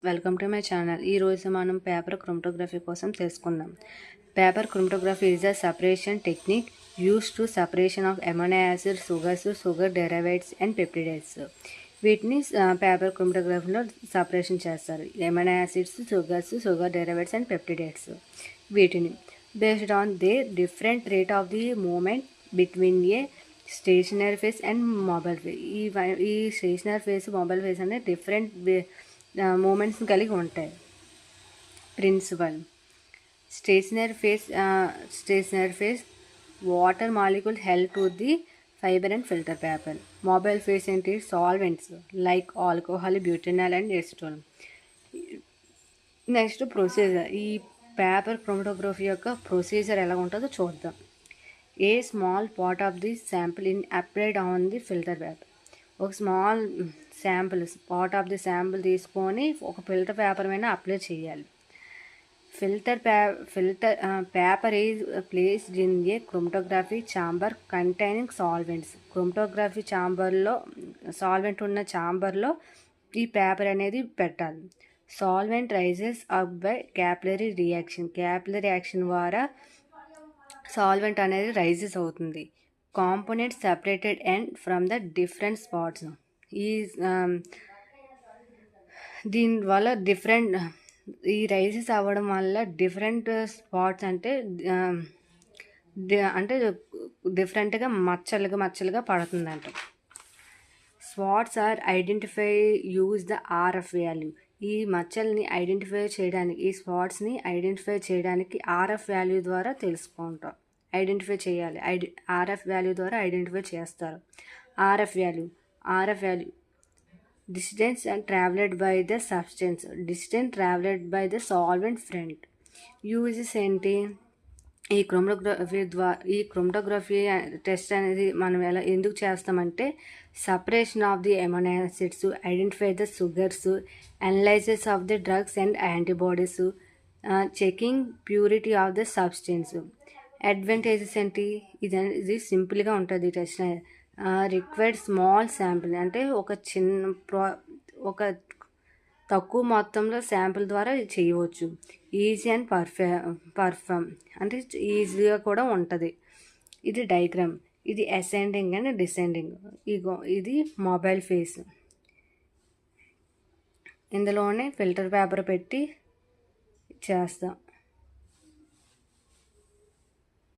Welcome to my channel. ఈరోజు మనం paper chromatography కోసం తెలుసుకుందాం. Paper chromatography is a separation technique used to separation of amino acid, sugar derivatives and peptides. వీటిని paper క్రోమటోగ్రఫీలో separation చేస్తారు. Amino acids, sugar derivatives and peptides. వీటిని based on they different rate of the movement between a stationary phase and mobile phase. ఈ stationary phase, mobile phase అనేది different మూమెంట్స్ని కలిగి ఉంటాయి. Principle stationary phase water molecule help to the fibre and filter paper. Mobile face ఏంటి? Solvents like alcohol, butanol and acetone. Next procedure. ఈ paper chromatography యొక్క procedure ఎలా ఉంటుందో చూద్దాం. A small part of the sample in applied on the filter paper. ఒక small part of the sample తీసుకొని ఒక filter paper మీద అప్లై చేయాలి. Paper is placed in a chromatography chamber containing solvents. Chromatography ఛాంబర్లో solvent ఉన్న ఛాంబర్లో ఈ paper అనేది పెట్టాలి. Solvent rises up by capillary reaction ద్వారా సాల్వెంట్ అనేది రైజెస్ అవుతుంది. Components separated and from the different spots. దీనివల్ల ఈ రైజెస్ అవ్వడం వల్ల డిఫరెంట్ స్పాట్స్ అంటే డిఫరెంట్గా మచ్చలుగా పడుతుందంట. Spots are identify use the RF value. ఈ మచ్చల్ని ఐడెంటిఫై చేయడానికి, ఈ స్పాట్స్ని ఐడెంటిఫై చేయడానికి ఆర్ఎఫ్ వాల్యూ ద్వారా తెలుసుకుంటాం. ఐడెంటిఫై చేయాలి. ఆర్ఎఫ్ వాల్యూ ద్వారా ఐడెంటిఫై చేస్తారు. RF value distance and travelled by the substance, distance travelled by the solvent front. Uses ఏంటి? ఈ క్రోమటోగ్రఫీ టెస్ట్ అనేది మనం ఎందుకు చేస్తామంటే separation of the amino acids, identify the sugars, analysis of the drugs and antibodies, checking purity of the substance. Advantages ఏంటి? ఇది సింపుల్గా ఉంటుంది టెస్ట్. రిక్వైర్డ్ స్మాల్ శాంపిల్, అంటే ఒక తక్కువ మొత్తంలో శాంపిల్ ద్వారా చేయవచ్చు. ఈజీ అండ్ పర్ఫామ్, అంటే ఈజీగా కూడా ఉంటుంది. ఇది డయాగ్రామ్. ఇది అసెండింగ్ అండ్ డిసెండింగ్. ఇది మొబైల్ ఫేస్. ఇందులోనే ఫిల్టర్ పేపర్ పెట్టి చేస్తాం.